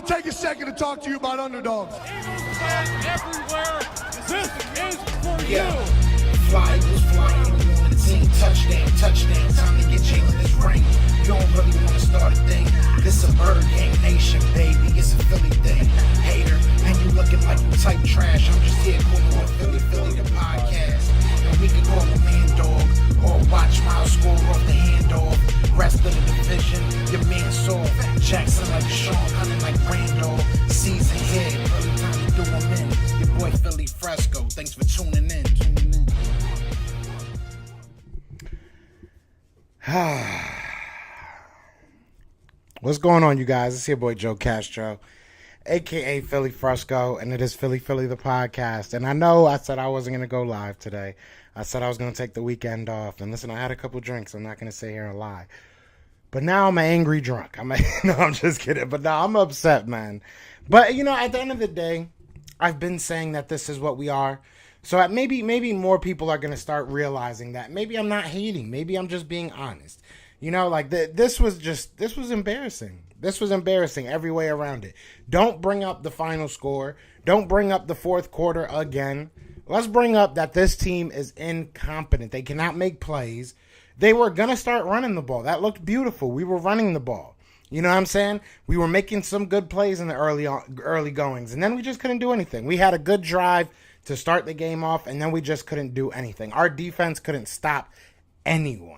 want to take a second to talk to you about underdogs. Eagles fans everywhere, this is for Yeah. you. Fly Eagles flying on the team. Touchdown, touchdown. Time to get Jalen this ring. You don't really want to start a thing. This a Bird Gang Nation, baby. It's a Philly thing. Hater, and you looking like you type trash. I'm just here calling on Philly the podcast. And we can call a man dog or watch Miles score off the handoff. Rest of the division, your man Saul Jackson like Sean, hunting like Randolph. Season here, early time to do them in. Your boy Philly Fresco. Thanks for tuning in. What's going on, you guys? It's your boy Joe Castro, aka Philly Fresco, and it is Philly the podcast. And I know I said I wasn't going to go live today. I said I was going to take the weekend off. And listen, I had a couple drinks. I'm not going to sit here and lie. But now I'm an angry drunk. No, I'm just kidding. But now I'm upset, man. But, you know, at the end of the day, I've been saying that this is what we are. So maybe more people are going to start realizing that. Maybe I'm not hating. Maybe I'm just being honest. You know, like this was embarrassing. This was embarrassing every way around it. Don't bring up the final score. Don't bring up the fourth quarter again. Let's bring up that this team is incompetent. They cannot make plays. They were going to start running the ball. That looked beautiful. We were running the ball. You know what I'm saying? We were making some good plays in the early goings, and then we just couldn't do anything. We had a good drive to start the game off, and then we just couldn't do anything. Our defense couldn't stop anyone.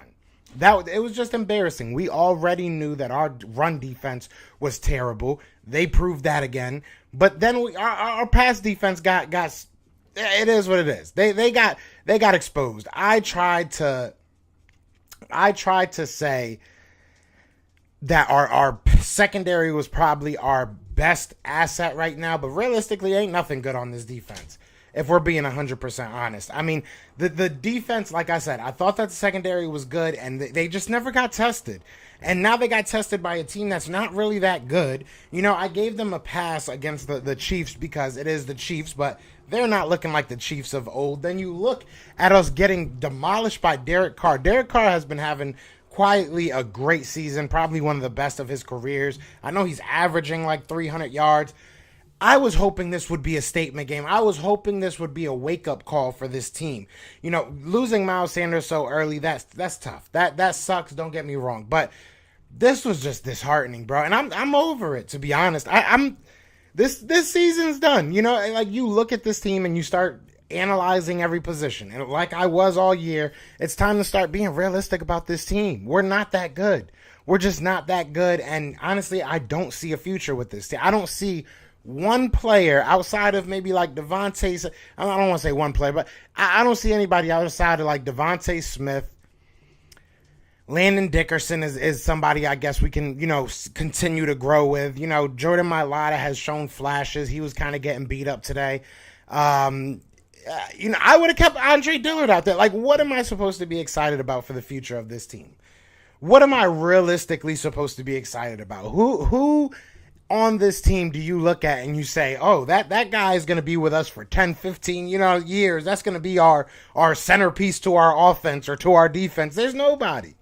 It was just embarrassing. We already knew that our run defense was terrible. They proved that again. But then our pass defense got it is what it is. They got exposed. I tried to say that our secondary was probably our best asset right now, but realistically ain't nothing good on this defense, if we're being 100% honest. I mean, the defense, like I said, I thought that the secondary was good, and they just never got tested. And now they got tested by a team that's not really that good. You know, I gave them a pass against the Chiefs because it is the Chiefs, but they're not looking like the Chiefs of old. Then you look at us getting demolished by Derek Carr. Derek Carr has been having quietly a great season, probably one of the best of his careers. I know he's averaging like 300 yards. I was hoping this would be a statement game. I was hoping this would be a wake-up call for this team. You know, losing Miles Sanders so early, that's tough. That sucks, don't get me wrong. But this was just disheartening, bro. And I'm over it, to be honest. This season's done. You know, like you look at this team and you start analyzing every position. And like I was all year, it's time to start being realistic about this team. We're not that good. We're just not that good. And honestly, I don't see a future with this team. I don't see one player outside of maybe like Devontae. I don't want to say one player, but I don't see anybody outside of like Devontae Smith. Landon Dickerson is somebody I guess we can, you know, continue to grow with. You know, Jordan Mailata has shown flashes. He was kind of getting beat up today. You know, I would have kept Andre Dillard out there. Like, what am I supposed to be excited about for the future of this team? What am I realistically supposed to be excited about? Who on this team do you look at and you say, oh, that guy is going to be with us for 10, 15, years. That's going to be our centerpiece to our offense or to our defense. There's nobody.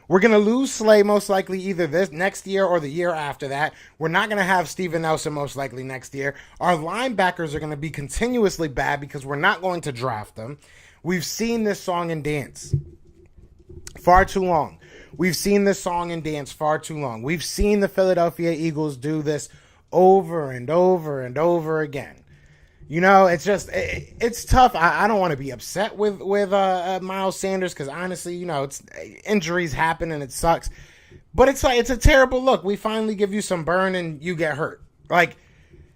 We're going to lose Slay most likely either this next year or the year after that. We're not going to have Steven Nelson most likely next year. Our linebackers are going to be continuously bad because we're not going to draft them. We've seen this song and dance far too long. We've seen this song and dance far too long. We've seen the Philadelphia Eagles do this over and over and over again. You know, it's just, it's tough. I don't want to be upset with Miles Sanders because honestly, you know, it's injuries happen and it sucks. But it's like, it's a terrible look. We finally give you some burn and you get hurt. Like,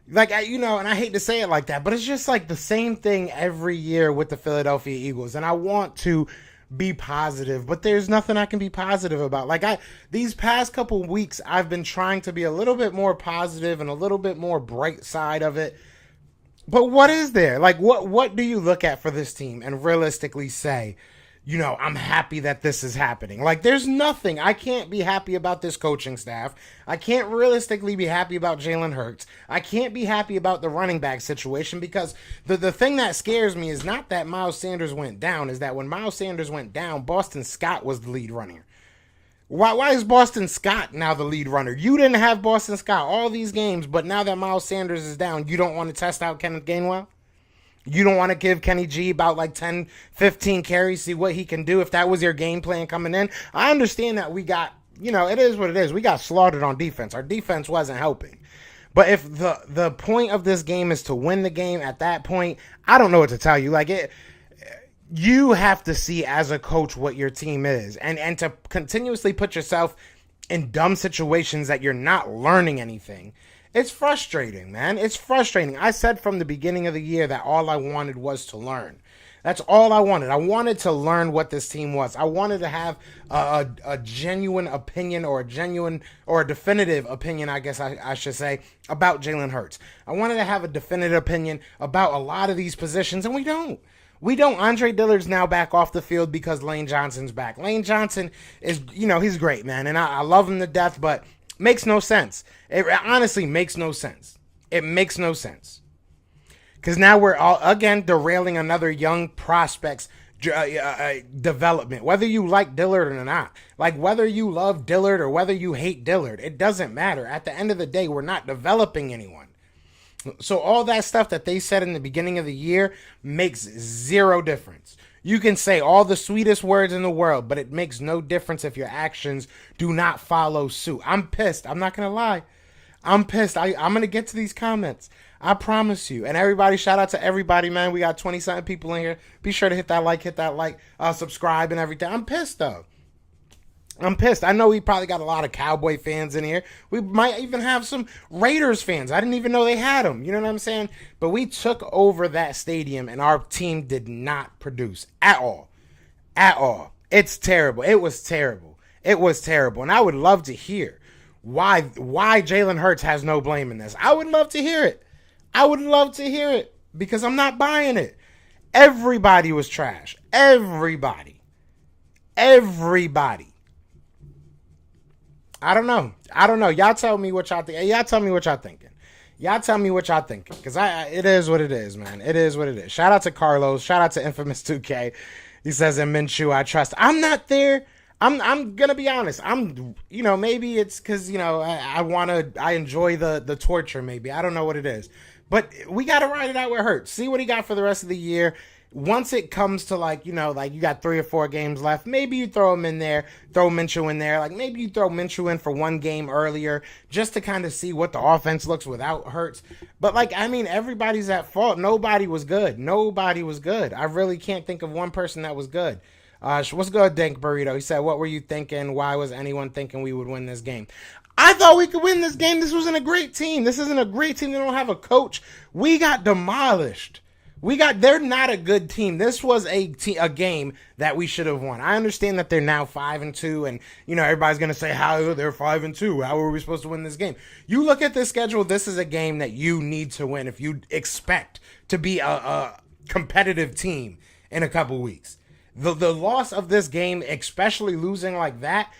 you know, and I hate to say it like that, but it's just like the same thing every year with the Philadelphia Eagles. And I want to be positive, but there's nothing I can be positive about. Like these past couple weeks, I've been trying to be a little bit more positive and a little bit more bright side of it. But what is there? Like, what do you look at for this team and realistically say, you know, I'm happy that this is happening? Like, there's nothing. I can't be happy about this coaching staff. I can't realistically be happy about Jalen Hurts. I can't be happy about the running back situation because the thing that scares me is not that Miles Sanders went down, is that when Miles Sanders went down, Boston Scott was the lead runner. Why is Boston Scott now the lead runner? You didn't have Boston Scott all these games, but now that Miles Sanders is down, you don't want to test out Kenneth Gainwell? You don't want to give Kenny G about like 10, 15 carries, see what he can do if that was your game plan coming in? I understand that we got, it is what it is. We got slaughtered on defense. Our defense wasn't helping. But if the point of this game is to win the game, at that point, I don't know what to tell you. You have to see as a coach what your team is, and to continuously put yourself in dumb situations that you're not learning anything. It's frustrating, man. It's frustrating. I said from the beginning of the year that all I wanted was to learn. That's all I wanted. I wanted to learn what this team was. I wanted to have a genuine opinion, or a definitive opinion, I guess I should say, about Jalen Hurts. I wanted to have a definitive opinion about a lot of these positions, and we don't. Andre Dillard's now back off the field because Lane Johnson's back. Lane Johnson is, he's great, man, and I love him to death, but makes no sense. It honestly makes no sense. It makes no sense. Because now we're all, again, derailing another young prospect's development. Whether you like Dillard or not. Like, whether you love Dillard or whether you hate Dillard, it doesn't matter. At the end of the day, we're not developing anyone. So all that stuff that they said in the beginning of the year makes zero difference. You can say all the sweetest words in the world, but it makes no difference if your actions do not follow suit. I'm pissed. I'm not going to lie. I'm pissed. I'm going to get to these comments. I promise you. And everybody, shout out to everybody, man. We got 20-something people in here. Be sure to hit that like, subscribe and everything. I'm pissed, though. I'm pissed. I know we probably got a lot of Cowboy fans in here. We might even have some Raiders fans. I didn't even know they had them. You know what I'm saying? But we took over that stadium, and our team did not produce at all. At all. It's terrible. It was terrible. It was terrible. And I would love to hear why Jalen Hurts has no blame in this. I would love to hear it. I would love to hear it because I'm not buying it. Everybody was trash. Everybody. I don't know. Y'all tell me what y'all think. Y'all tell me what y'all thinking. Because it is what it is, man. It is what it is. Shout out to Carlos. Shout out to Infamous 2K. He says, in Minshew, I trust. I'm not there. I'm gonna be honest. Maybe it's because, I enjoy the torture, maybe. I don't know what it is. But we gotta ride it out with Hurts. See what he got for the rest of the year. Once it comes to you got 3 or 4 games left, maybe you throw him in there, throw Minshew in there. Maybe you throw Minshew in for 1 game earlier just to kind of see what the offense looks without Hurts. But everybody's at fault. Nobody was good. I really can't think of one person that was good. What's good, Dank Burrito? He said, what were you thinking? Why was anyone thinking we would win this game? I thought we could win this game. This wasn't a great team. This isn't a great team. They don't have a coach. We got demolished. They're not a good team. This was a game that we should have won. I understand that they're now 5-2, and everybody's gonna say how they're 5-2. How are we supposed to win this game? You look at this schedule. This is a game that you need to win if you expect to be a competitive team in a couple weeks. The loss of this game, especially losing like that,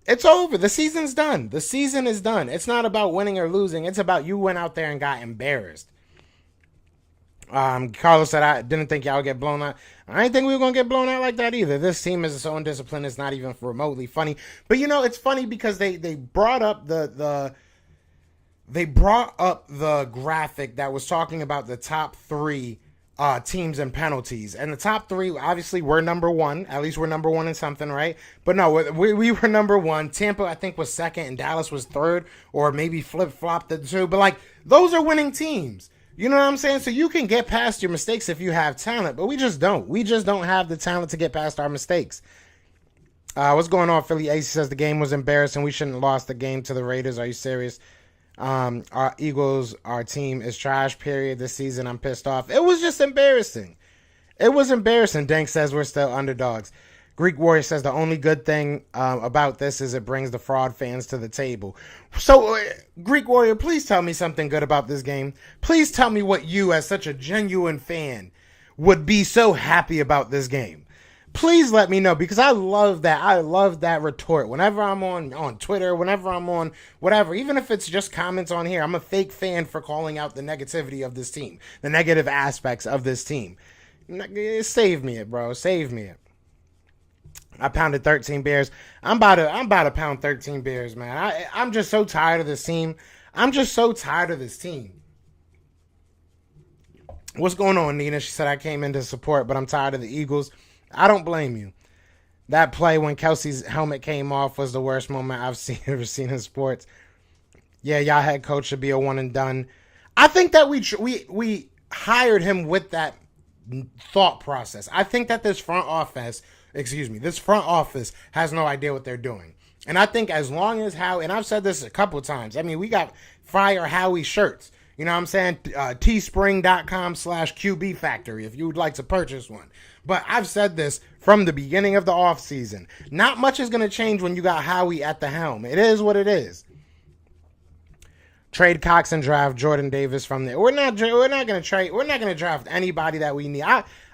it's over. The season's done. The season is done. It's not about winning or losing. It's about you went out there and got embarrassed. Carlos said, I didn't think y'all would get blown out. I didn't think we were going to get blown out like that either. This team is so undisciplined, it's not even remotely funny. But, it's funny because they brought up the graphic that was talking about the top 3 teams and penalties. And the top 3, obviously, we're number 1. At least we're number 1 in something, right? But no, we were number 1. Tampa, I think, was 2nd, and Dallas was 3rd, or maybe flip-flopped the 2. But, those are winning teams. You know what I'm saying? So you can get past your mistakes if you have talent, but we just don't. We just don't have the talent to get past our mistakes. What's going on, Philly Ace says the game was embarrassing. We shouldn't have lost the game to the Raiders. Are you serious? Our Eagles, our team is trash, period, this season. I'm pissed off. It was just embarrassing. It was embarrassing. Dank says we're still underdogs. Greek Warrior says the only good thing about this is it brings the fraud fans to the table. So, Greek Warrior, please tell me something good about this game. Please tell me what you, as such a genuine fan, would be so happy about this game. Please let me know, because I love that. I love that retort. Whenever I'm on Twitter, whenever I'm on whatever, even if it's just comments on here, I'm a fake fan for calling out the negativity of this team, the negative aspects of this team. Save me it, bro. Save me it. I pounded 13 beers. I'm about to pound 13 beers, man. I'm just so tired of this team. I'm just so tired of this team. What's going on, Nina? She said I came in to support, but I'm tired of the Eagles. I don't blame you. That play when Kelsey's helmet came off was the worst moment I've ever seen in sports. Yeah, y'all head coach should be a one and done. I think that we hired him with that thought process. I think that this front office has no idea what they're doing. And I think as long as and I've said this a couple of times, I mean, we got Fire Howie shirts. You know what I'm saying? teespring.com/QB Factory if you would like to purchase one. But I've said this from the beginning of the offseason. Not much is going to change when you got Howie at the helm. It is what it is. Trade Cox and draft Jordan Davis from there. We're not going to trade. We're not going to draft anybody that we need.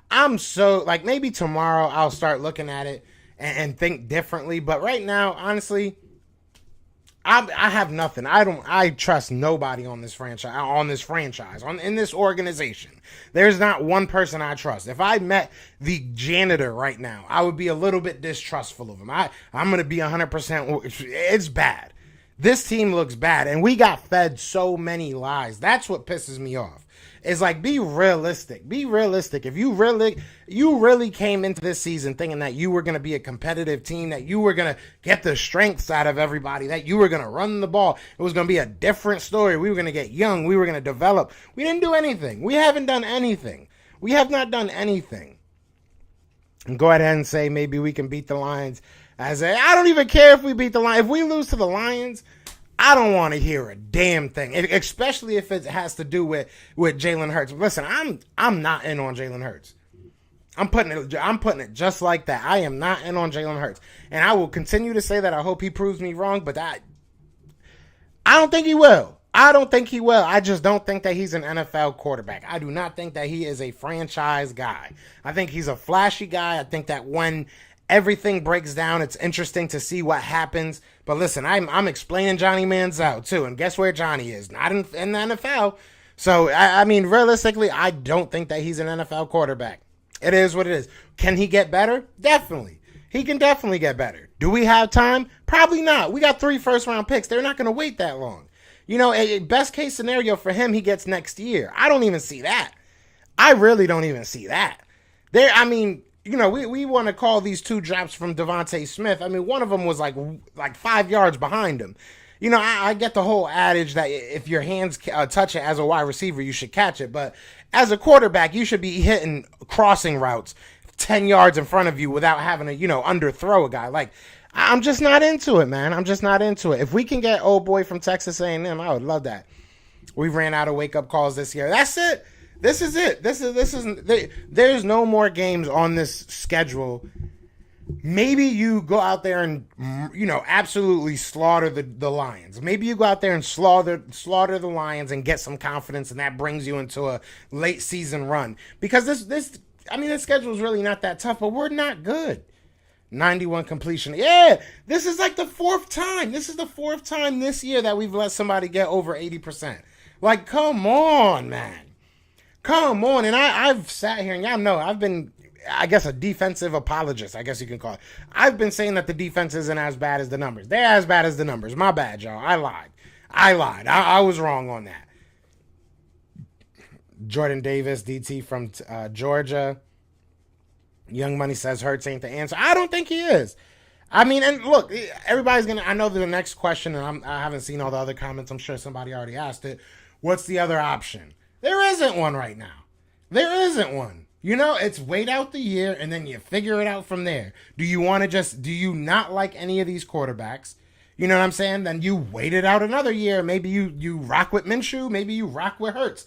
I'm so, like, maybe tomorrow I'll start looking at it and think differently. But right now, honestly, I have nothing. I trust nobody on this franchise, in this organization. There's not one person I trust. If I met the janitor right now, I would be a little bit distrustful of him. I'm going to be 100%. It's bad. This team looks bad, and we got fed so many lies. That's what pisses me off. It's like, be realistic. Be realistic. If you really came into this season thinking that you were going to be a competitive team, that you were going to get the strengths out of everybody, that you were going to run the ball, it was going to be a different story. We were going to get young. We were going to develop. We didn't do anything. We haven't done anything. We have not done anything. And go ahead and say maybe we can beat the Lions. I don't even care if we beat the Lions. If we lose to the Lions, I don't want to hear a damn thing, especially if it has to do with Jalen Hurts. Listen, I'm not in on Jalen Hurts. I'm putting it just like that. I am not in on Jalen Hurts, and I will continue to say that. I hope he proves me wrong, but I don't think he will. I just don't think that he's an NFL quarterback. I do not think that he is a franchise guy. I think he's a flashy guy. I think that when everything breaks down, it's interesting to see what happens. But listen, I'm explaining Johnny Manziel too, and guess where Johnny is? Not in the NFL. So, I mean, realistically, I don't think that he's an NFL quarterback. It is what it is. Can he get better? Definitely. He can definitely get better. Do we have time? Probably not. We got 3 first-round picks. They're not going to wait that long. You know, a best case scenario for him, he gets next year. I don't even see that. I really don't even see that. You know, we want to call these 2 drops from Devontae Smith. I mean, one of them was like 5 yards behind him. You know, I get the whole adage that if your hands touch it as a wide receiver, you should catch it. But as a quarterback, you should be hitting crossing routes 10 yards in front of you without having to, underthrow a guy. Like, I'm just not into it, man. I'm just not into it. If we can get old boy from Texas A&M, I would love that. We ran out of wake-up calls this year. That's it. This is it. There's no more games on this schedule. Maybe you go out there and, absolutely slaughter the Lions. Maybe you go out there and slaughter the Lions and get some confidence, and that brings you into a late season run. Because this schedule is really not that tough, but we're not good. 91 completion. Yeah, this is like the 4th time. This is the 4th time this year that we've let somebody get over 80%. Like, come on, man. Come on. And I've sat here, and y'all know I've been, I guess, a defensive apologist, I guess you can call it. I've been saying that the defense isn't as bad as the numbers. They're as bad as the numbers. My bad, y'all. I lied. I was wrong on that. Jordan Davis, DT from Georgia. Young Money says Hurts ain't the answer. I don't think he is. I mean, and look, everybody's going to, I know the next question, and I haven't seen all the other comments. I'm sure somebody already asked it. What's the other option? There isn't one right now. There isn't one. It's wait out the year and then you figure it out from there. Do you not like any of these quarterbacks? You know what I'm saying? Then you wait it out another year. Maybe you rock with Minshew. Maybe you rock with Hurts.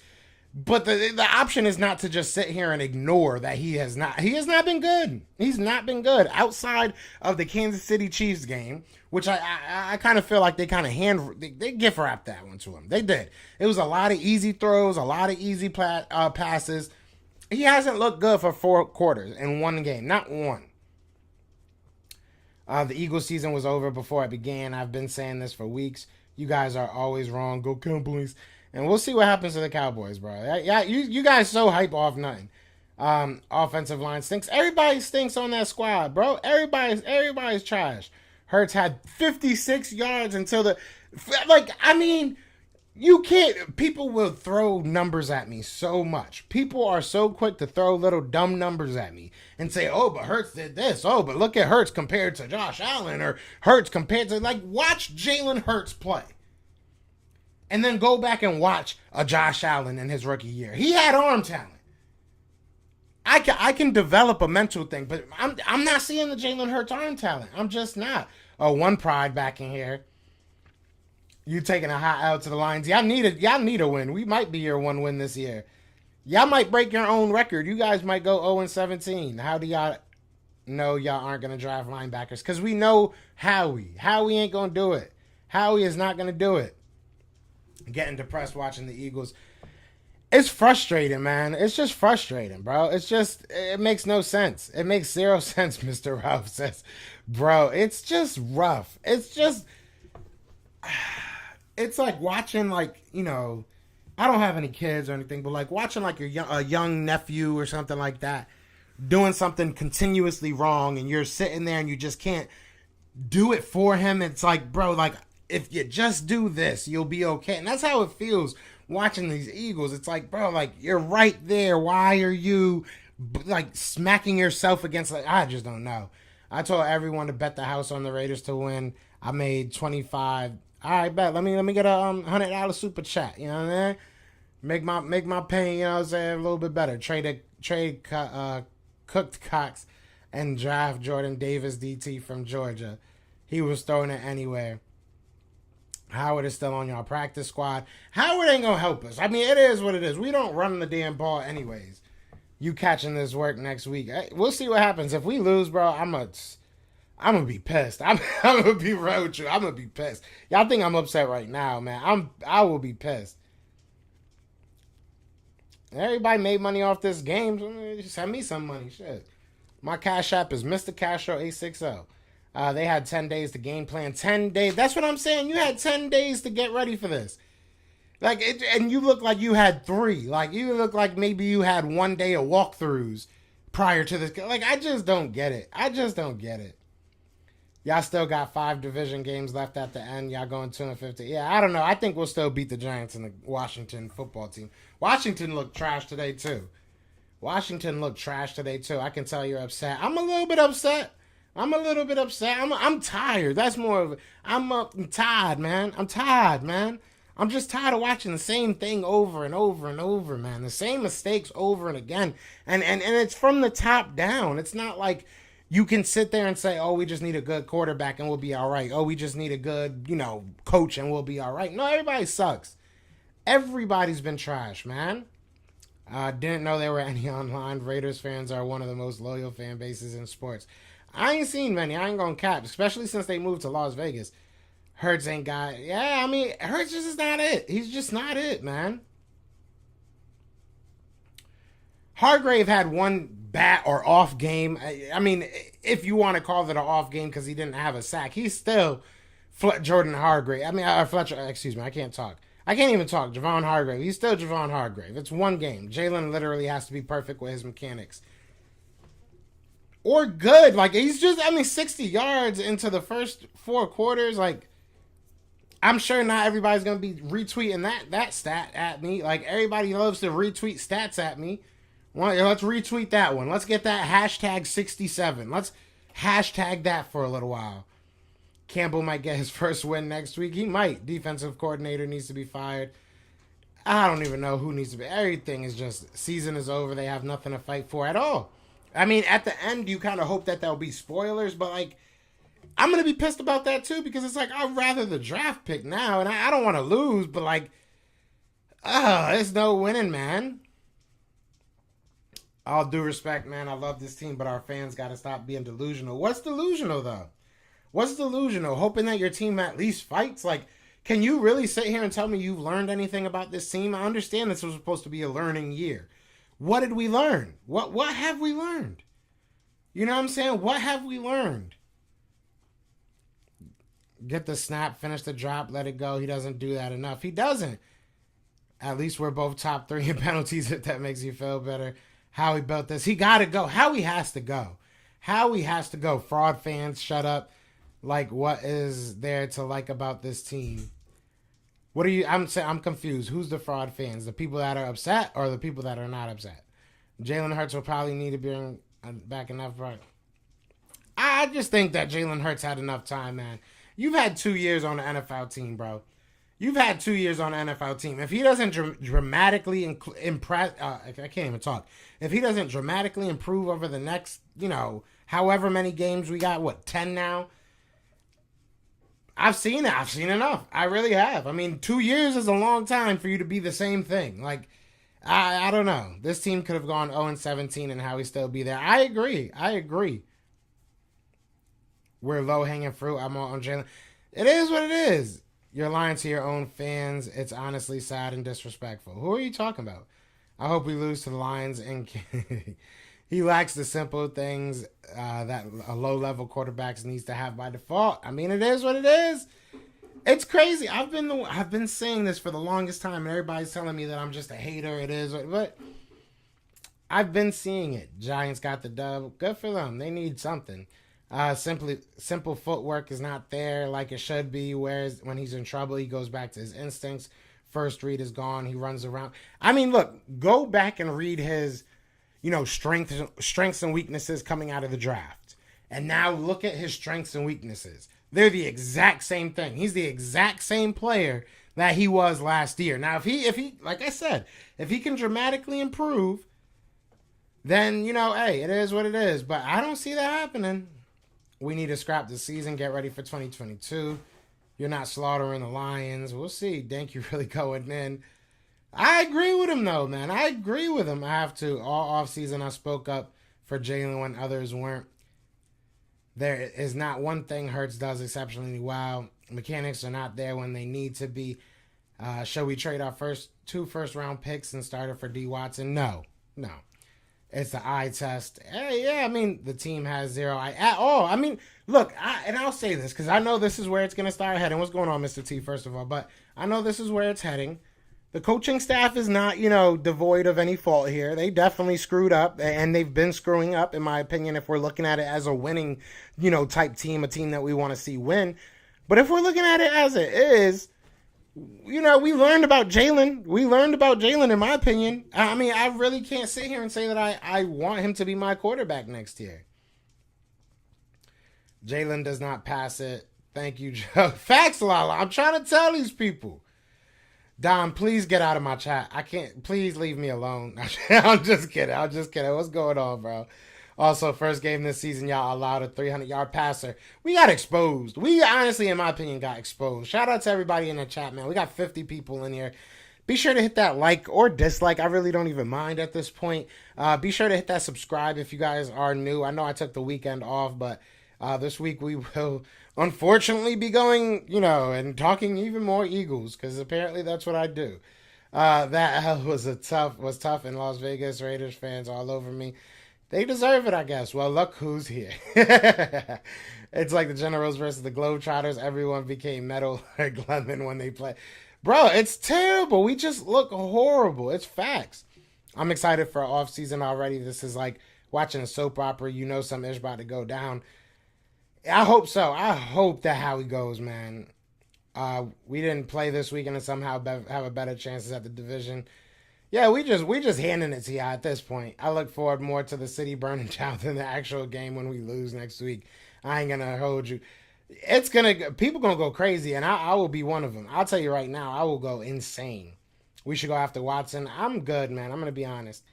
But the option is not to just sit here and ignore that he has not been good. He's not been good outside of the Kansas City Chiefs game, which I kind of feel like they kind of they gift wrapped that one to him. They did. It was a lot of easy throws, a lot of easy passes. He hasn't looked good for 4 quarters in one game, not one. The Eagles season was over before it began. I've been saying this for weeks. You guys are always wrong. Go Cowboys. And we'll see what happens to the Cowboys, bro. Yeah, you guys so hype off nothing. Offensive line stinks. Everybody stinks on that squad, bro. Everybody's trash. Hurts had 56 yards until the you can't. People will throw numbers at me so much. People are so quick to throw little dumb numbers at me and say, "Oh, but Hurts did this. Oh, but look at Hurts compared to Josh Allen, or Hurts compared to watch Jalen Hurts play, and then go back and watch a Josh Allen in his rookie year. He had arm talent. I can develop a mental thing, but I'm not seeing the Jalen Hurts arm talent. I'm just not. Oh, one pride back in here. You taking a hot L to the Lions. Y'all need a win. We might be your one win this year. Y'all might break your own record. You guys might go 0-17. How do y'all know y'all aren't going to draft linebackers? Because we know Howie. Howie ain't going to do it. Howie is not going to do it. Getting depressed watching the Eagles. It's frustrating, man. It's just frustrating, bro. It makes no sense. It makes zero sense, Mr. Ralph says. Bro, it's just rough. It's like watching, I don't have any kids or anything, but watching a young nephew or something like that doing something continuously wrong, and you're sitting there and you just can't do it for him. It's like, bro, if you just do this, you'll be okay. And that's how it feels watching these Eagles. It's like, bro, you're right there. Why are you smacking yourself against? I just don't know. I told everyone to bet the house on the Raiders to win. I made 25. All right, bet. Let me get a $100 super chat. You know what I mean? Make my pay. You know what I'm saying, a little bit better. Trade Cooked Cox and draft Jordan Davis DT from Georgia. He was throwing it anywhere. Howard is still on y'all practice squad. Howard ain't gonna help us. I mean, it is what it is. We don't run the damn ball anyways. You catching this work next week. We'll see what happens. If we lose, bro, I'm gonna be pissed. I'm gonna be real with you. I'm gonna be pissed. Y'all think I'm upset right now, man. I will be pissed. Everybody made money off this game. Send me some money. Shit. My Cash App is Mr. Castro 860. They had 10 days to game plan. 10 days. That's what I'm saying. You had 10 days to get ready for this. And you look like you had 3. You look like maybe you had 1 day of walkthroughs prior to this. I just don't get it. Y'all still got 5 division games left at the end. Y'all going 2-50. Yeah, I don't know. I think we'll still beat the Giants and the Washington football team. Washington looked trash today, too. I can tell you're upset. I'm a little bit upset. I'm tired. That's more of I'm tired, man. I'm just tired of watching the same thing over and over and over, man. The same mistakes over and again. And it's from the top down. It's not like you can sit there and say, oh, we just need a good quarterback and we'll be all right. Oh, we just need a good, coach and we'll be all right. No, everybody sucks. Everybody's been trash, man. Didn't know there were any online. Raiders fans are one of the most loyal fan bases in sports. I ain't seen many. I ain't gonna cap, especially since they moved to Las Vegas. Hurts ain't got... Yeah, I mean, Hurts just is not it. He's just not it, man. Hargrave had one bad or off game. I mean, if you want to call it an off game because he didn't have a sack, he's still Jordan Hargrave. I mean, Fletcher, excuse me, I can't talk. I can't even talk. Javon Hargrave. He's still Javon Hargrave. It's one game. Jalen literally has to be perfect with his mechanics. Or good. He's just, 60 yards into the first 4 quarters. I'm sure not everybody's going to be retweeting that stat at me. Everybody loves to retweet stats at me. Let's retweet that one. Let's get that hashtag 67. Let's hashtag that for a little while. Campbell might get his first win next week. He might. Defensive coordinator needs to be fired. I don't even know who needs to be. Everything is just, season is over. They have nothing to fight for at all. I mean, at the end, you kind of hope that there'll be spoilers, but I'm going to be pissed about that too, because it's I'd rather the draft pick now, and I don't want to lose, but there's no winning, man. All due respect, man, I love this team, but our fans got to stop being delusional. What's delusional, though? What's delusional? Hoping that your team at least fights? Can you really sit here and tell me you've learned anything about this team? I understand this was supposed to be a learning year. What did we learn? What have we learned? You know what I'm saying? What have we learned? Get the snap, finish the drop, let it go. He doesn't do that enough. He doesn't. At least we're both top 3 in penalties, if that makes you feel better. Howie built this. He got to go. Howie has to go. Howie has to go. Fraud fans, shut up. Like, what is there to like about this team? What are you? I'm confused. Who's the fraud fans? The people that are upset or the people that are not upset? Jalen Hurts will probably need to bring back enough. I just think that Jalen Hurts had enough time, man. You've had 2 years on the NFL team, bro. You've had 2 years on the NFL team. If he doesn't dramatically impress, I can't even talk. If he doesn't dramatically improve over the next, however many games we got, 10 now? I've seen it. I've seen enough. I really have. I mean, 2 years is a long time for you to be the same thing. Like, I don't know. This team could have gone 0-17 and Howie still be there. I agree. We're low-hanging fruit. I'm on Jalen. It is what it is. You're lying to your own fans. It's honestly sad and disrespectful. Who are you talking about? I hope we lose to the Lions. And he lacks the simple things that a low-level quarterback needs to have by default. I mean, it is what it is. It's crazy. I've been saying this for the longest time, and everybody's telling me that I'm just a hater. It is, but I've been seeing it. Giants got the dub. Good for them. They need something. Simple footwork is not there like it should be. Whereas when he's in trouble, he goes back to his instincts. First read is gone. He runs around. I mean, look, go back and read his, strengths and weaknesses coming out of the draft. And now look at his strengths and weaknesses. They're the exact same thing. He's the exact same player that he was last year. Now, if he, like I said, if he can dramatically improve, then, hey, it is what it is. But I don't see that happening. We need to scrap the season, get ready for 2022. You're not slaughtering the Lions. We'll see. Dank, you really going in. I agree with him, though, man. I agree with him. I have to. All offseason, I spoke up for Jalen when others weren't. There is not one thing Hurts does exceptionally well. Mechanics are not there when they need to be. Shall we trade our two first-round picks and start it for D. Watson? No. It's the eye test. Hey, yeah, I mean, the team has zero eye at all. I mean, look, I'll say this because I know this is where it's going to start heading. What's going on, Mr. T, first of all? But I know this is where it's heading. The coaching staff is not, devoid of any fault here. They definitely screwed up, and they've been screwing up, in my opinion, if we're looking at it as a winning, type team, a team that we want to see win. But if we're looking at it as it is, we learned about Jalen. We learned about Jalen, in my opinion. I mean, I really can't sit here and say that I want him to be my quarterback next year. Jalen does not pass it. Thank you, Joe. Facts, Lala. I'm trying to tell these people. Dom, please get out of my chat. I can't. Please leave me alone. I'm just kidding. What's going on, bro? Also, first game this season, y'all allowed a 300-yard passer. We got exposed. We honestly, in my opinion, got exposed. Shout out to everybody in the chat, man. We got 50 people in here. Be sure to hit that like or dislike. I really don't even mind at this point. Be sure to hit that subscribe if you guys are new. I know I took the weekend off, but this week we will unfortunately be going, and talking even more Eagles because apparently that's what I do. That was tough in Las Vegas. Raiders fans all over me. They deserve it, I guess. Well, look who's here. It's like the Generals versus the Globetrotters. Everyone became metal like lemon when they play. Bro, it's terrible. We just look horrible. It's facts. I'm excited for off season already. This is like watching a soap opera. Some ish about to go down. I hope so. I hope that Howie goes, man. We didn't play this weekend and somehow have a better chances at the division. Yeah, we just handing it to you at this point. I look forward more to the city burning down than the actual game when we lose next week. I ain't gonna hold you. People gonna go crazy, and I will be one of them. I'll tell you right now, I will go insane. We should go after Watson. I'm good, man. I'm gonna be honest.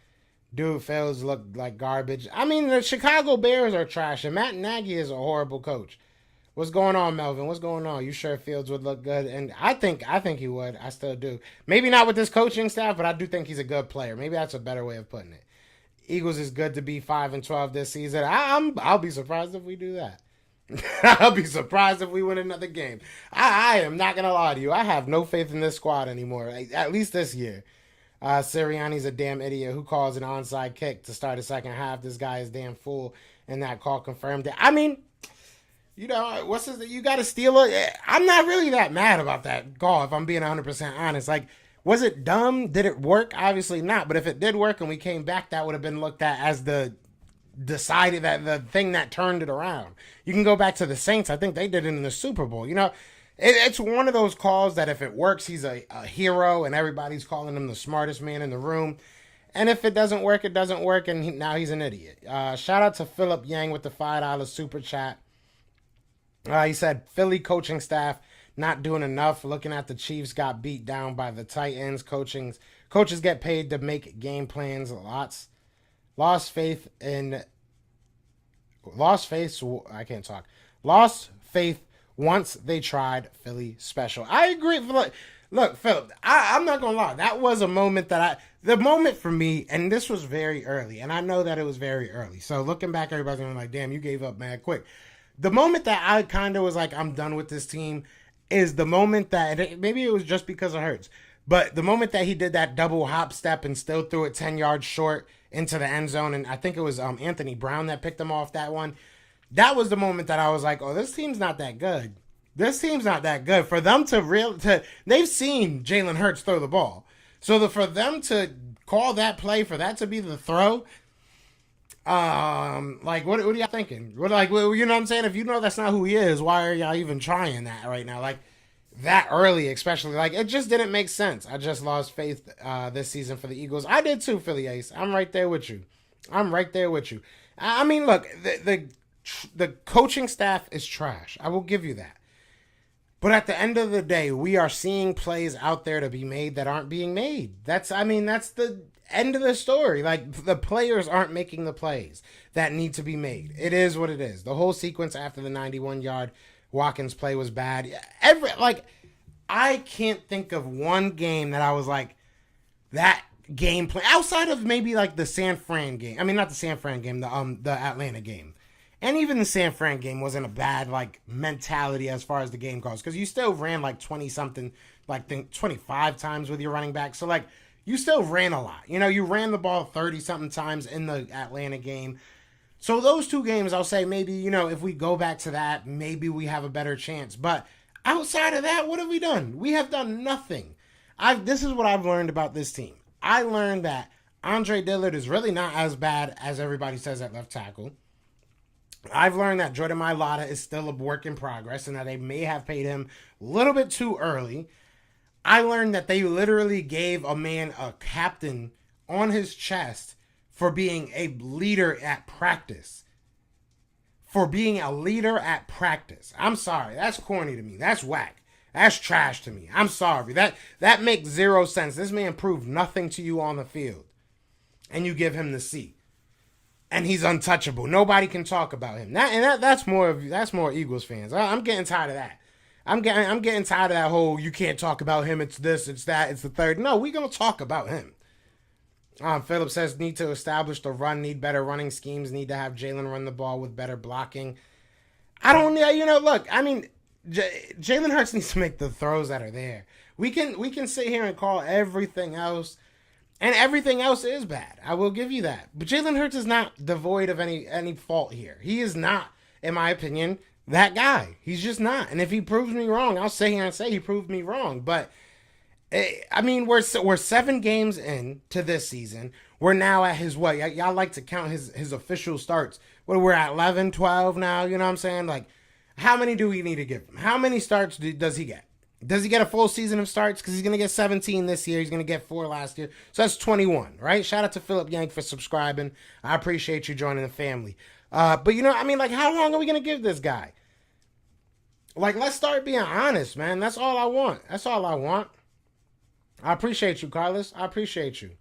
Dude, Fields look like garbage. I mean, the Chicago Bears are trash, and Matt Nagy is a horrible coach. What's going on, Melvin? What's going on? You sure Fields would look good? And I think he would. I still do. Maybe not with this coaching staff, but I do think he's a good player. Maybe that's a better way of putting it. Eagles is good to be 5-12 this season. I'll be surprised if we do that. I'll be surprised if we win another game. I am not gonna lie to you. I have no faith in this squad anymore. At least this year. Sirianni's a damn idiot who calls an onside kick to start the second half. This guy is damn fool, and that call confirmed it. I mean. You got to steal it. I'm not really that mad about that call, if I'm being 100% honest. Like, Was it dumb? Did it work? Obviously not. But if it did work and we came back, that would have been looked at as the decided that the thing that turned it around. You can go back to the Saints. I think they did it in the Super Bowl. You know, it's one of those calls that if it works, he's a hero and everybody's calling him the smartest man in the room. And if it doesn't work, it doesn't work, and now he's an idiot. Shout out to Philip Yang with the $5 super chat. He said, Philly coaching staff not doing enough. Looking at the Chiefs got beat down by the Titans. Coaches get paid to make game plans. Lost faith. I can't talk. Lost faith once they tried Philly special. I agree. Look, Philip, I'm not going to lie. That was a moment the moment for me, and this was very early, and I know that it was very early. So looking back, everybody's going to be like, damn, you gave up mad quick. The moment that I kind of was like, I'm done with this team is the moment that, maybe it was just because of Hurts, but the moment that he did that double hop step and still threw it 10 yards short into the end zone, and I think it was Anthony Brown that picked him off that one. That was the moment that I was like, oh, this team's not that good. This team's not that good. For them they've seen Jalen Hurts throw the ball. So for them to call that play, for that to be the throw, like what are y'all thinking? You know what I'm saying? If you know that's not who he is, why are y'all even trying that right now? Like that early, especially, like it just didn't make sense. I just lost faith this season for the Eagles. I did too, Philly Ace. I'm right there with you. I mean, look, the coaching staff is trash. I will give you that. But at the end of the day, we are seeing plays out there to be made that aren't being made. That's the end of the story. Like, the players aren't making the plays that need to be made. It is what it is. The whole sequence after the 91-yard Watkins play was bad. I can't think of one game that I was like, that game play, outside of maybe like the San Fran game. I mean, not the San Fran game, the Atlanta game. And even the San Fran game wasn't a bad, like, mentality as far as the game goes. Because you still ran, like, 20-something, like, 25 times with your running back. So, like, you still ran a lot. You know, you ran the ball 30-something times in the Atlanta game. So, those two games, I'll say maybe, you know, if we go back to that, maybe we have a better chance. But outside of that, what have we done? We have done nothing. This is what I've learned about this team. I learned that Andre Dillard is really not as bad as everybody says at left tackle. I've learned that Jordan Mailata is still a work in progress and that they may have paid him a little bit too early. I learned that they literally gave a man a captain on his chest for being a leader at practice. I'm sorry. That's corny to me. That's whack. That's trash to me. I'm sorry. That makes zero sense. This man proved nothing to you on the field. And you give him the seat. And he's untouchable. Nobody can talk about him. That's more Eagles fans. I'm getting tired of that. I'm getting tired of that whole you can't talk about him. It's this, it's that, it's the third. No, we're gonna talk about him. Philip says need to establish the run, need better running schemes, need to have Jalen run the ball with better blocking. Look, I mean, Jalen Hurts needs to make the throws that are there. We can sit here and call everything else. And everything else is bad. I will give you that. But Jalen Hurts is not devoid of any fault here. He is not, in my opinion, that guy. He's just not. And if he proves me wrong, I'll sit here and say he proved me wrong. But, I mean, we're 7 games in to this season. We're now at his what? Y'all like to count his official starts. We're at 11, 12 now. You know what I'm saying? Like, how many do we need to give him? How many starts does he get? Does he get a full season of starts? Because he's going to get 17 this year. He's going to get 4 last year. So that's 21, right? Shout out to Philip Yank for subscribing. I appreciate you joining the family. But, how long are we going to give this guy? Like, let's start being honest, man. That's all I want. I appreciate you, Carlos. I appreciate you.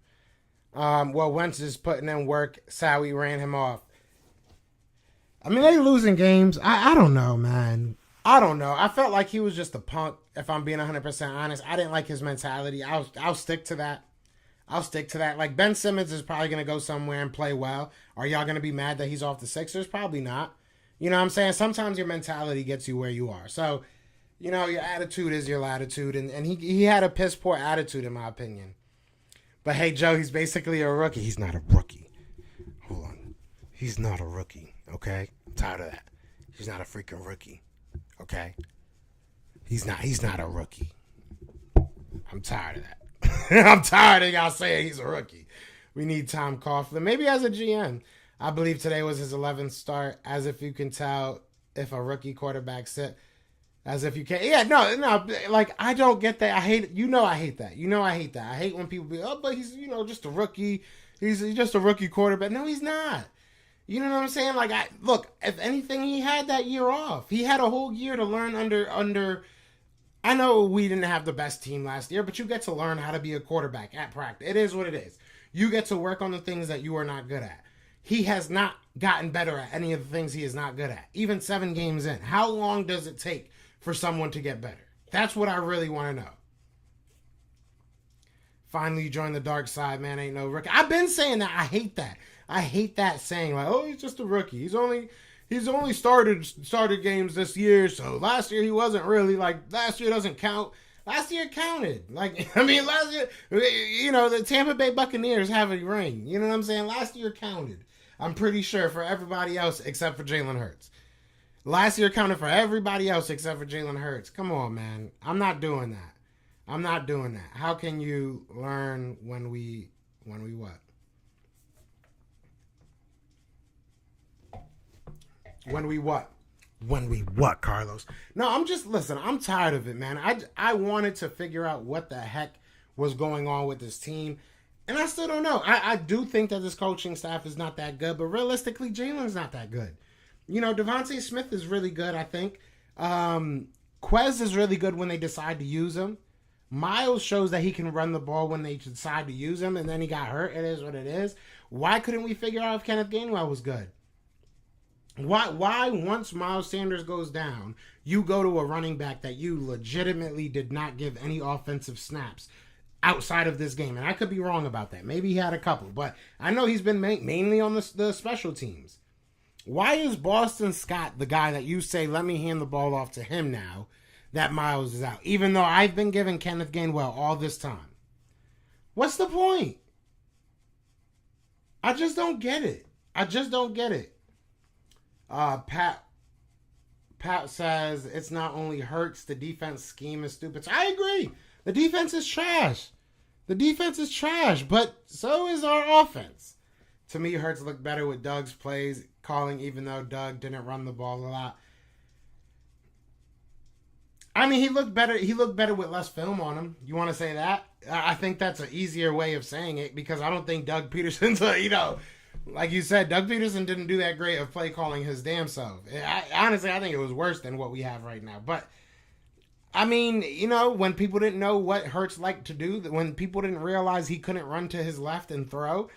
Wentz is putting in work. Sowie ran him off. I mean, they losing games. I don't know, man. I don't know. I felt like he was just a punk, if I'm being 100% honest. I didn't like his mentality. I'll stick to that. Like, Ben Simmons is probably going to go somewhere and play well. Are y'all going to be mad that he's off the Sixers? Probably not. You know what I'm saying? Sometimes your mentality gets you where you are. So, your attitude is your latitude. And he had a piss poor attitude, in my opinion. But, hey, Joe, he's basically a rookie. He's not a rookie. Hold on. He's not a rookie, okay? I'm tired of that. He's not a freaking rookie. Okay, he's not a rookie. I'm tired of that. I'm tired of y'all saying he's a rookie. We need Tom Coughlin. Maybe as a GM. I believe today was his 11th start. As if you can tell if a rookie quarterback sit. As if you can. Yeah, no. Like, I don't get that. I hate it. I hate that. I hate that. I hate when people be, oh, but he's, just a rookie. He's just a rookie quarterback. No, he's not. You know what I'm saying? Like, look, if anything, he had that year off. He had a whole year to learn under. I know we didn't have the best team last year, but you get to learn how to be a quarterback at practice. It is what it is. You get to work on the things that you are not good at. He has not gotten better at any of the things he is not good at. Even 7 games in. How long does it take for someone to get better? That's what I really want to know. Finally, you join the dark side, man. Ain't no rookie. I've been saying that. I hate that. I hate that saying, like, oh, he's just a rookie. He's only started games this year, so last year he wasn't really, like, last year doesn't count. Last year counted. Like, I mean, last year, the Tampa Bay Buccaneers have a ring. You know what I'm saying? Last year counted. I'm pretty sure for everybody else except for Jalen Hurts. Last year counted for everybody else except for Jalen Hurts. Come on, man. I'm not doing that. How can you learn when we what? When we what, Carlos? No, I'm tired of it, man. I wanted to figure out what the heck was going on with this team, and I still don't know. I do think that this coaching staff is not that good, but realistically, Jalen's not that good. Devontae Smith is really good, I think. Quez is really good when they decide to use him. Miles shows that he can run the ball when they decide to use him, and then he got hurt. It is what it is. Why couldn't we figure out if Kenneth Gainwell was good? Why once Miles Sanders goes down, you go to a running back that you legitimately did not give any offensive snaps outside of this game? And I could be wrong about that. Maybe he had a couple, but I know he's been mainly on the special teams. Why is Boston Scott the guy that you say, let me hand the ball off to him now that Miles is out, even though I've been giving Kenneth Gainwell all this time? What's the point? I just don't get it. Pat says it's not only Hurts, the defense scheme is stupid. I agree. The defense is trash. But so is our offense. To me, Hurts looked better with Doug's plays calling, even though Doug didn't run the ball a lot. I mean, he looked better. He looked better with less film on him. You want to say that? I think that's an easier way of saying it, because I don't think Doug Peterson's like you said, Doug Peterson didn't do that great of play calling his damn self. Honestly, I think it was worse than what we have right now. But, I mean, when people didn't know what Hurts liked to do, when people didn't realize he couldn't run to his left and throw,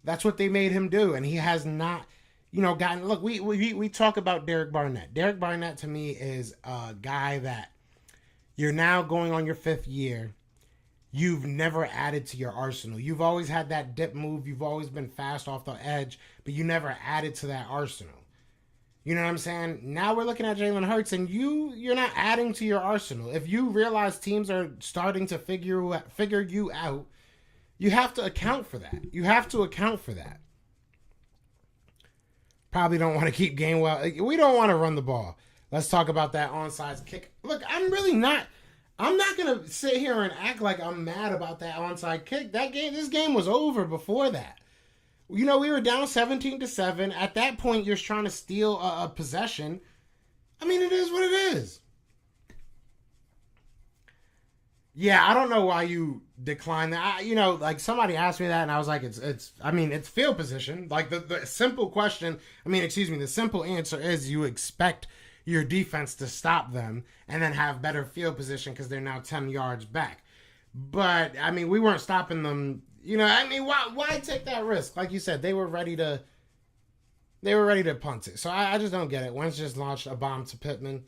that's what they made him do. And he has not, gotten... Look, we talk about Derek Barnett. Derek Barnett, to me, is a guy that you're now going on your 5th year. You've never added to your arsenal. You've always had that dip move. You've always been fast off the edge, but you never added to that arsenal. You know what I'm saying? Now we're looking at Jalen Hurts, and you're not adding to your arsenal. If you realize teams are starting to figure you out, you have to account for that. Probably don't want to keep Gainwell. We don't want to run the ball. Let's talk about that onside kick. Look, I'm not going to sit here and act like I'm mad about that onside kick. This game was over before that. We were down 17-7. At that point, you're trying to steal a possession. I mean, it is what it is. Yeah, I don't know why you decline that. Like somebody asked me that, and I was like, it's field position. Like the simple question, the simple answer is you expect your defense to stop them and then have better field position because they're now 10 yards back. But, we weren't stopping them. Why take that risk? Like you said, they were ready to punt it. So I just don't get it. Wentz just launched a bomb to Pittman.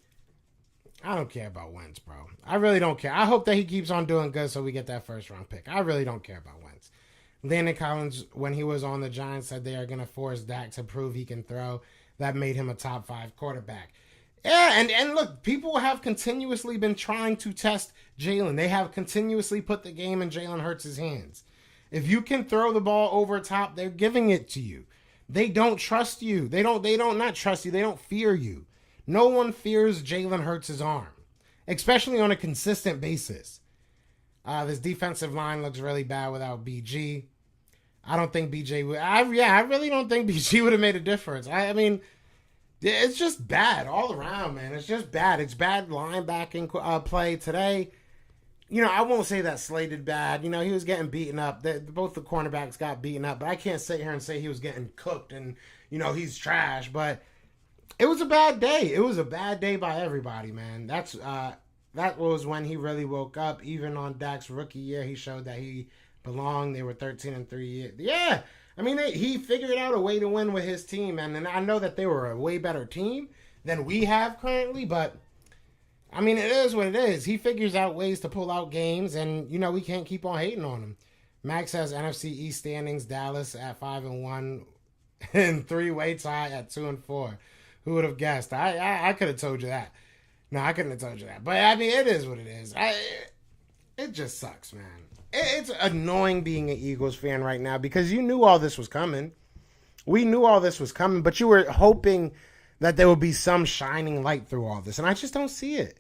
I don't care about Wentz, bro. I really don't care. I hope that he keeps on doing good so we get that first round pick. I really don't care about Wentz. Landon Collins, when he was on the Giants, said they are going to force Dak to prove he can throw. That made him a top 5 quarterback. Yeah, and look, people have continuously been trying to test Jalen. They have continuously put the game in Jalen Hurts' hands. If you can throw the ball over top, they're giving it to you. They don't trust you. They don't not trust you. They don't fear you. No one fears Jalen Hurts' arm, especially on a consistent basis. This defensive line looks really bad without BG. I don't think BJ would. I really don't think BG would have made a difference. I mean, it's just bad all around, man. It's just bad. It's bad linebacking play today. You know, I won't say that Slay did bad. You know, he was getting beaten up. Both the cornerbacks got beaten up. But I can't sit here and say he was getting cooked and, you know, he's trash. But it was a bad day. It was a bad day by everybody, man. That was when he really woke up. Even on Dak's rookie year, he showed that he belonged. They were 13-3. Yeah, I mean, he figured out a way to win with his team, and I know that they were a way better team than we have currently, but I mean, it is what it is. He figures out ways to pull out games, and you know, we can't keep on hating on him. Max has NFC East standings: Dallas at 5-1, and three-way tie at 2-4. Who would have guessed? I could have told you that. No, I couldn't have told you that. But I mean, it is what it is. It just sucks, man. It's annoying being an Eagles fan right now because you knew all this was coming. We knew all this was coming, but you were hoping that there would be some shining light through all this, and I just don't see it.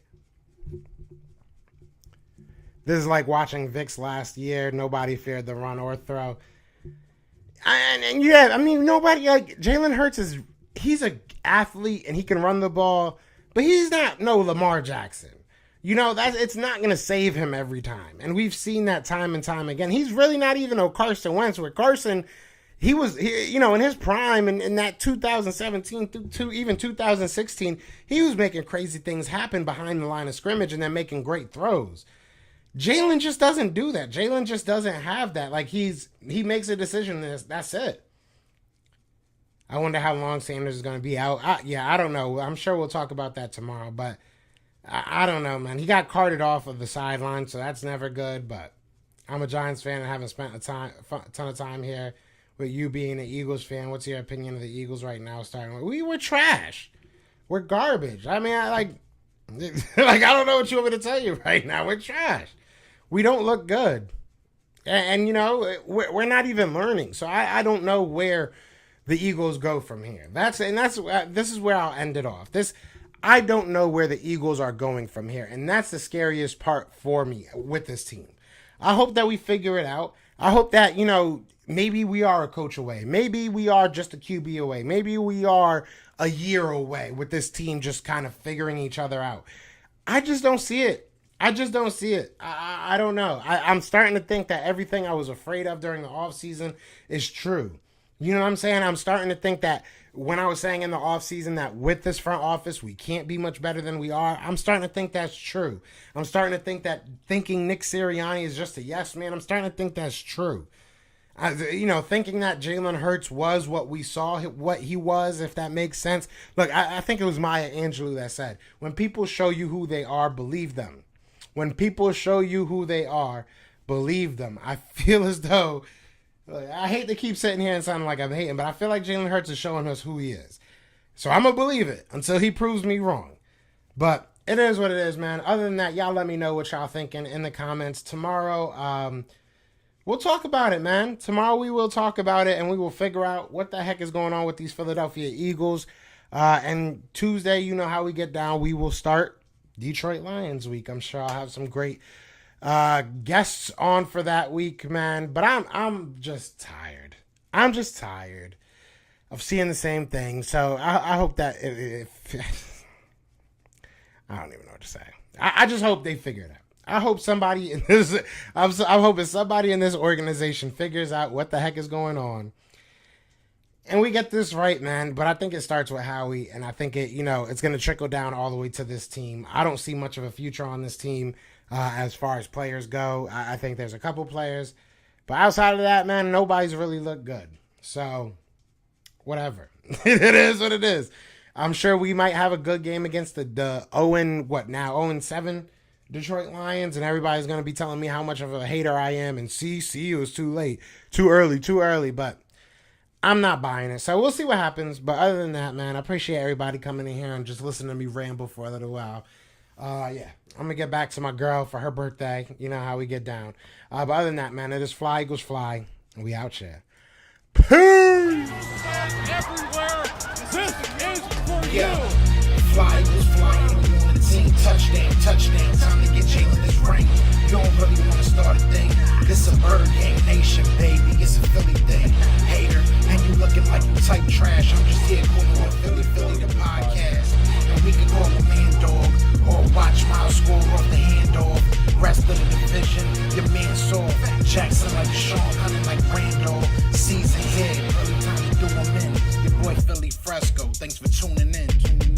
This is like watching Vicks last year. Nobody feared the run or throw. And yeah, I mean, nobody, like, Jalen Hurts he's an athlete and he can run the ball, but he's not no Lamar Jackson. You know, it's not going to save him every time. And we've seen that time and time again. He's really not even a Carson Wentz, where Carson, you know, in his prime, in that 2017 to even 2016, he was making crazy things happen behind the line of scrimmage and then making great throws. Jalen just doesn't do that. Jalen just doesn't have that. Like, he makes a decision, and that's it. I wonder how long Sanders is going to be out. I don't know. I'm sure we'll talk about that tomorrow, but I don't know, man. He got carted off of the sideline, so that's never good, but I'm a Giants fan and haven't spent a ton of time here. With you being an Eagles fan, what's your opinion of the Eagles right now? We're trash. We're garbage. I mean, I don't know what you want me to tell you right now. We're trash. We don't look good. And you know, we're not even learning. So I don't know where the Eagles go from here. This is where I'll end it off. I don't know where the Eagles are going from here, and that's the scariest part for me with this team. I hope that we figure it out. I hope that, you know, maybe we are a coach away. Maybe we are just a QB away. Maybe we are a year away with this team just kind of figuring each other out. I just don't see it. I don't know. I'm starting to think that everything I was afraid of during the offseason is true. You know what I'm saying? I'm starting to think that when I was saying in the offseason that with this front office, we can't be much better than we are, I'm starting to think that's true. I'm starting to think that thinking Nick Sirianni is just a yes man, I'm starting to think that's true. Thinking that Jalen Hurts was what we saw, what he was, if that makes sense. Look, I think it was Maya Angelou that said, when people show you who they are, believe them. When people show you who they are, believe them. I feel as though, I hate to keep sitting here and sounding like I'm hating, but I feel like Jalen Hurts is showing us who he is. So I'm going to believe it until he proves me wrong. But it is what it is, man. Other than that, y'all let me know what y'all thinking in the comments. Tomorrow, we'll talk about it, man. Tomorrow we will talk about it, and we will figure out what the heck is going on with these Philadelphia Eagles. And Tuesday, you know how we get down. We will start Detroit Lions week. I'm sure I'll have some great guests on for that week, man. But I'm just tired. I'm just tired of seeing the same thing. So I hope that I don't even know what to say. I just hope they figure it out. I hope somebody in this. I'm hoping somebody in this organization figures out what the heck is going on, and we get this right, man. But I think it starts with Howie, and I think it's going to trickle down all the way to this team. I don't see much of a future on this team as far as players go. I think there's a couple players, but outside of that, man, nobody's really looked good. So, whatever. It is what it is. I'm sure we might have a good game against the 0-7 Detroit Lions, and everybody's going to be telling me how much of a hater I am, and see, it was too late, too early, but I'm not buying it. So we'll see what happens. But other than that, man, I appreciate everybody coming in here and just listening to me ramble for a little while. I'm going to get back to my girl for her birthday. You know how we get down. But other than that, man, it is Fly Eagles Fly, and we out here. Peace! Everywhere, this is for you. Fly Eagles flying on the team touchdown, touchdown. Time to get Jalen this ring. You don't really want to start a thing. This a bird gang nation, baby. It's a Philly thing. Hater, and you looking like you type trash. I'm just here calling on Philly the podcast. And we can call a man dog or watch Miles score off the handoff. Rest of the division, your man saw Jackson like Sean, hunting like Randall. Season here, early time to do 'em in. Your boy Philly Fresco. Thanks for tuning